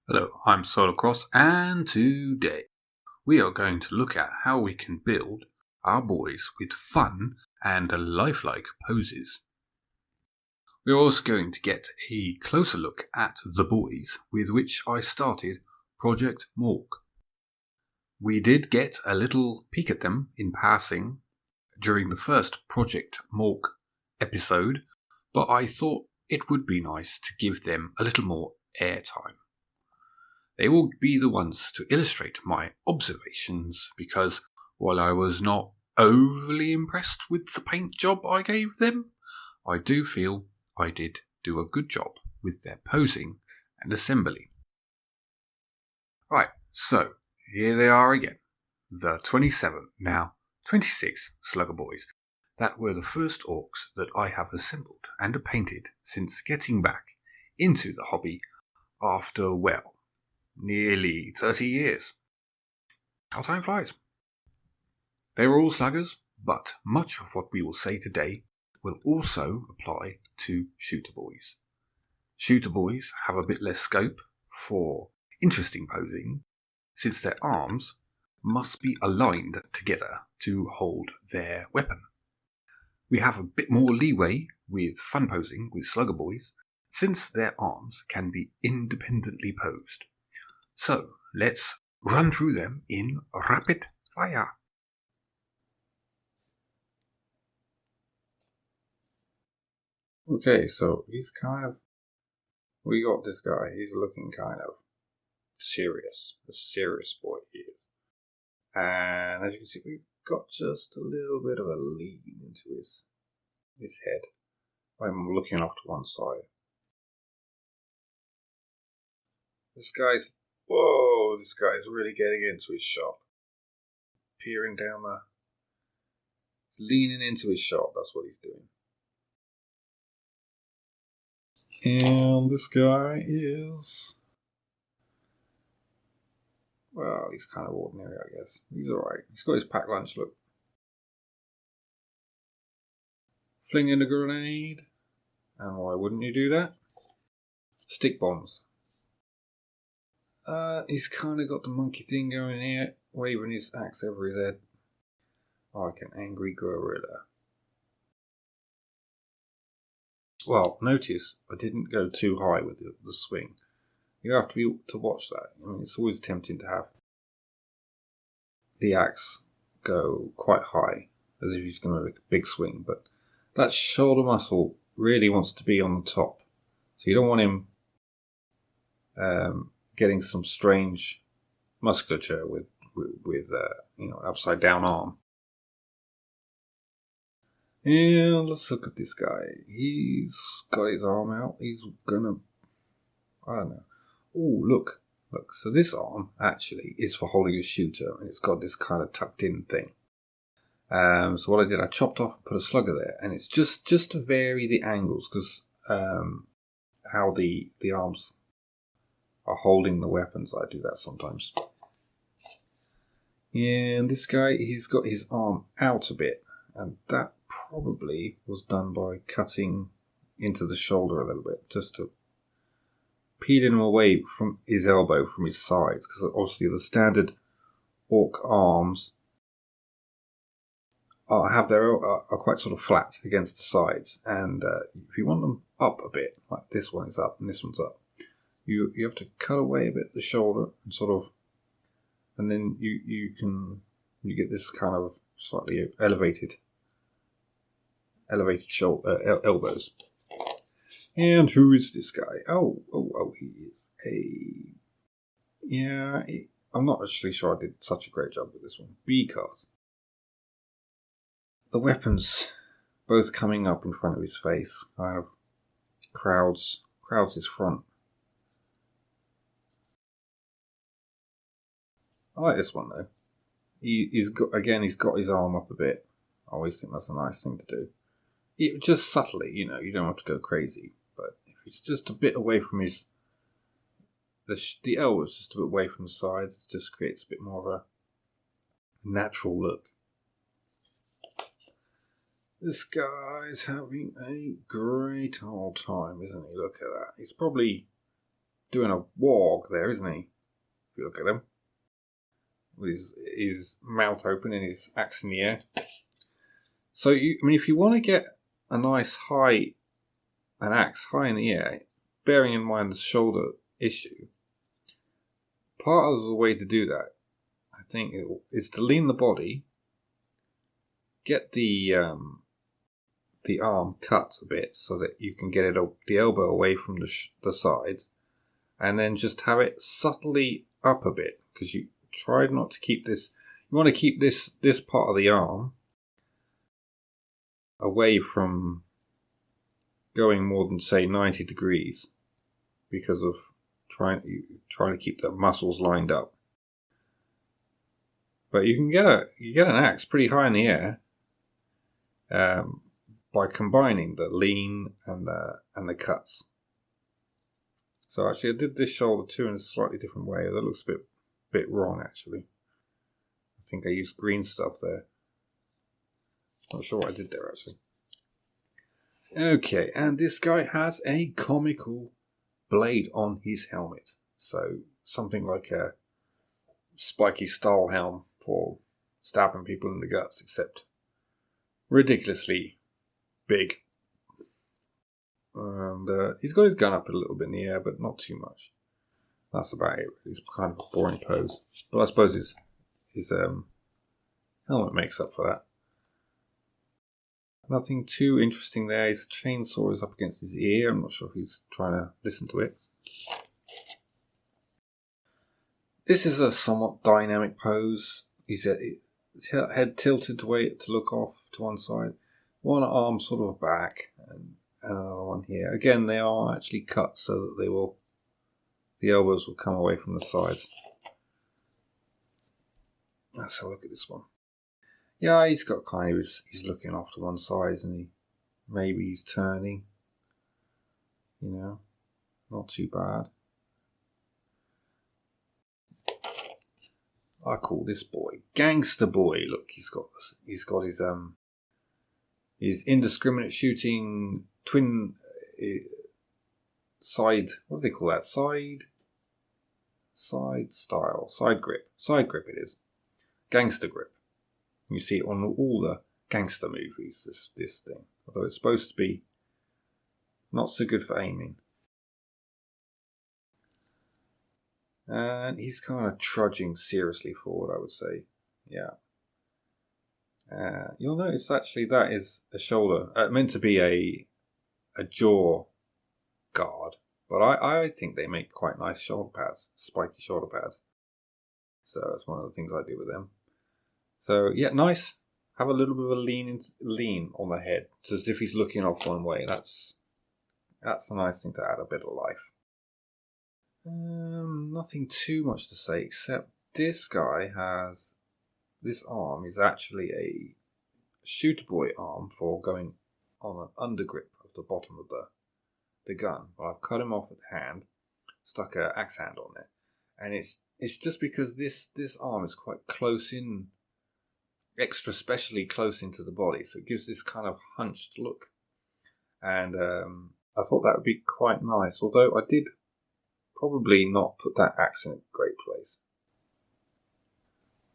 Hello, I'm Solacross, and today we are going to look at how we can build our boys with fun and lifelike poses. We're also going to get a closer look at the boys with which I started Projekt Mork. We did get a little peek at them in passing during the first Projekt Mork episode, but I thought it would be nice to give them a little more airtime. They will be the ones to illustrate my observations because while I was not overly impressed with the paint job I gave them, I do feel I did do a good job with their posing and assembly. Right, so here they are again, the 27, now 26 Slugger Boys that were the first orcs that I have assembled and painted since getting back into the hobby after, well, nearly 30 years. How time flies. They were all sluggers, but much of what we will say today will also apply to shooter boys. Shooter boys have a bit less scope for interesting posing, since their arms must be aligned together to hold their weapon. We have a bit more leeway with fun posing with slugger boys, since their arms can be independently posed. So, let's run through them in rapid fire. Okay, so we got this guy, he's looking kind of serious, a serious boy he is. And as you can see, we've got just a little bit of a lean into his head. I'm looking off to one side. This guy's really getting into his shot. Peering down leaning into his shot, that's what he's doing. And this guy is, well, he's kind of ordinary, I guess. He's alright. He's got his packed lunch look. Flinging a grenade. And why wouldn't you do that? Stick bombs. He's kind of got the monkey thing going here, waving his axe over his head. Like an angry gorilla. Well, notice I didn't go too high with the swing. You have to watch that. I mean, it's always tempting to have the axe go quite high, as if he's going to make a big swing, but that shoulder muscle really wants to be on the top. So you don't want him getting some strange musculature with an upside down arm. And let's look at this guy. He's got his arm out. He's gonna, I don't know. Oh, look. So this arm actually is for holding a shooter, and it's got this kind of tucked in thing. So what I did, I chopped off and put a slugger there, and it's just to vary the angles, because how the arms are holding the weapons, I do that sometimes. And this guy, he's got his arm out a bit, and that probably was done by cutting into the shoulder a little bit, just to peel him away from his elbow from his sides, because obviously the standard orc arms are quite sort of flat against the sides, and if you want them up a bit, like this one is up and this one's up, you have to cut away a bit the shoulder and sort of, and then you get this kind of slightly elevated shoulder, elbows. And who is this guy? Oh, he is I'm not actually sure I did such a great job with this one, because the weapons both coming up in front of his face kind of crowds his front. I like this one though. He's got his arm up a bit. I always think that's a nice thing to do. Just subtly, you don't have to go crazy. But if it's just a bit away from the elbows, just a bit away from the sides, it just creates a bit more of a natural look. This guy's having a great old time, isn't he? Look at that. He's probably doing a warg there, isn't he? If you look at him. With his mouth open and his axe in the air. So, if you want to get a nice an axe high in the air, bearing in mind the shoulder issue, part of the way to do that, I think, is to lean the body, get the arm cut a bit so that you can get the elbow away from the sides, and then just have it subtly up a bit, because you try not to keep this. You want to keep this part of the arm away from going more than, say, 90 degrees, because of trying to keep the muscles lined up. But you can get an axe pretty high in the air by combining the lean and the cuts. So actually, I did this shoulder too in a slightly different way. That looks a bit wrong, actually. I think I used green stuff there. Not sure what I did there, actually. Okay, and this guy has a comical blade on his helmet. So something like a spiky style helm for stabbing people in the guts, except ridiculously big. And he's got his gun up a little bit in the air, but not too much. That's about it. It's kind of a boring pose. But I suppose his helmet makes up for that. Nothing too interesting there. His chainsaw is up against his ear. I'm not sure if he's trying to listen to it. This is a somewhat dynamic pose. His head tilted to look off to one side. One arm sort of back, and another one here. Again, they are actually cut so that the elbows will come away from the sides. Let's have a look at this one. Yeah, he's got he's looking off to one side, isn't he? Maybe he's turning. Not too bad. I call this boy Gangster Boy. Look, he's got his indiscriminate shooting twin side. What do they call that? Side style. Side grip. Side grip it is. Gangster grip. You see it on all the gangster movies, this thing. Although it's supposed to be not so good for aiming. And he's kind of trudging seriously forward, I would say. Yeah. You'll notice actually that is a shoulder, meant to be a jaw guard. But I think they make quite nice shoulder pads, spiky shoulder pads. So that's one of the things I do with them. So yeah, nice. Have a little bit of a lean on the head, so as if he's looking off one way. That's a nice thing to add a bit of life. Nothing too much to say except this arm is actually a shooter boy arm for going on an undergrip of the bottom of the gun. But I've cut him off at the hand, stuck an axe hand on it, and it's just because this arm is quite close in. Extra specially close into the body, so it gives this kind of hunched look, and I thought that would be quite nice, although I did probably not put that axe in a great place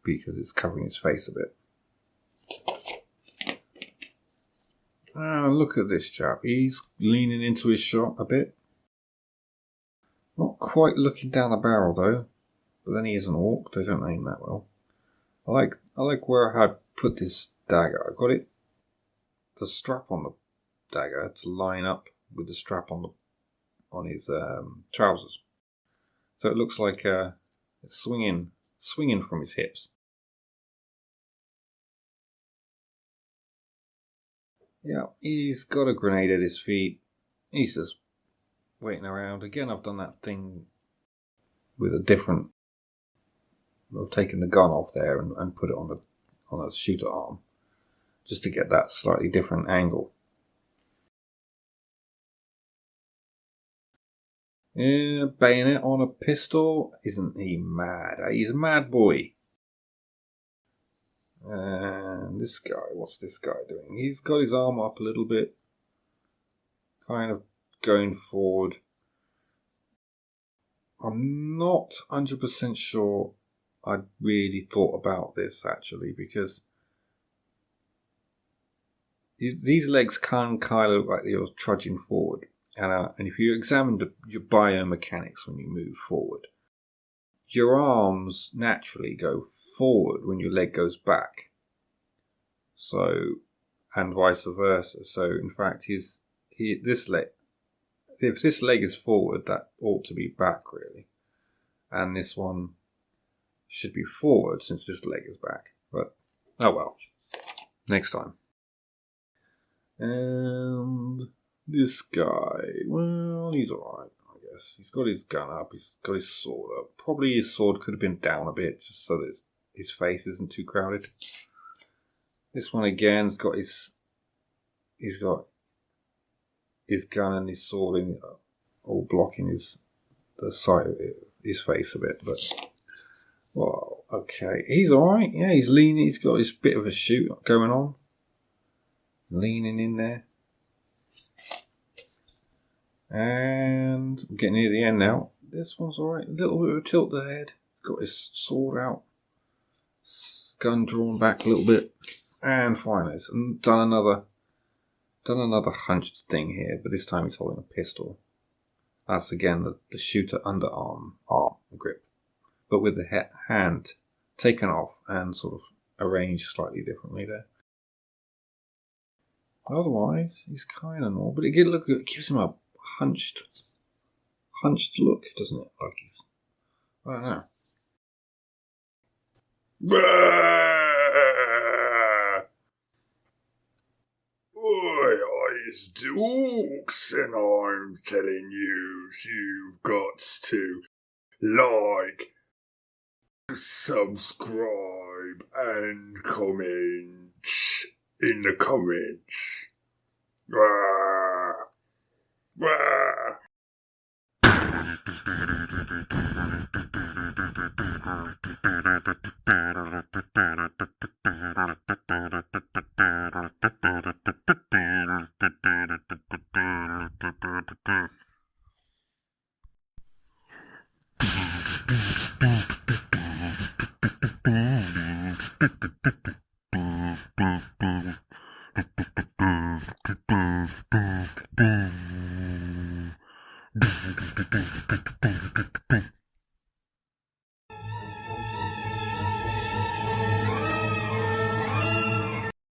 because it's covering his face a bit. Look at this chap, he's leaning into his shot a bit, not quite looking down the barrel though, but then he is an orc, they don't aim that well. I like where I had put this dagger. I got the strap on the dagger to line up with the strap on his trousers, so it looks like it's swinging from his hips. Yeah, he's got a grenade at his feet. He's just waiting around. Again, I've done that thing with a different. I've taken the gun off there and put it on a shooter arm, just to get that slightly different angle. Yeah, bayonet on a pistol. Isn't he mad? He's a mad boy. And this guy, what's this guy doing? He's got his arm up a little bit, kind of going forward. I'm not 100% sure I really thought about this actually, because these legs can kind of look like you're trudging forward. And if you examine your biomechanics when you move forward, your arms naturally go forward when your leg goes back. So, and vice versa. So, in fact, if this leg is forward, that ought to be back really, and this one should be forward since this leg is back. But oh well, next time. And this guy, well, he's alright, I guess. He's got his gun up, he's got his sword up. Probably his sword could have been down a bit, just so that his face isn't too crowded. This one again's got he's got his gun and his sword in, all blocking the side of his face a bit, but well, okay. He's alright, yeah, he's leaning, he's got his bit of a shoot going on. Leaning in there. And we're getting near the end now. This one's alright. A little bit of a tilt to the head. Got his sword out. Gun drawn back a little bit. And finally, done another hunched thing here, but this time he's holding a pistol. That's again the shooter underarm grip, but with the hand taken off and sort of arranged slightly differently there. Otherwise, he's kind of normal, but it gives him a hunched look, doesn't it? Like he's, I don't know. It's Orks, and I'm telling you, you've got to like, subscribe, and comment in the comments.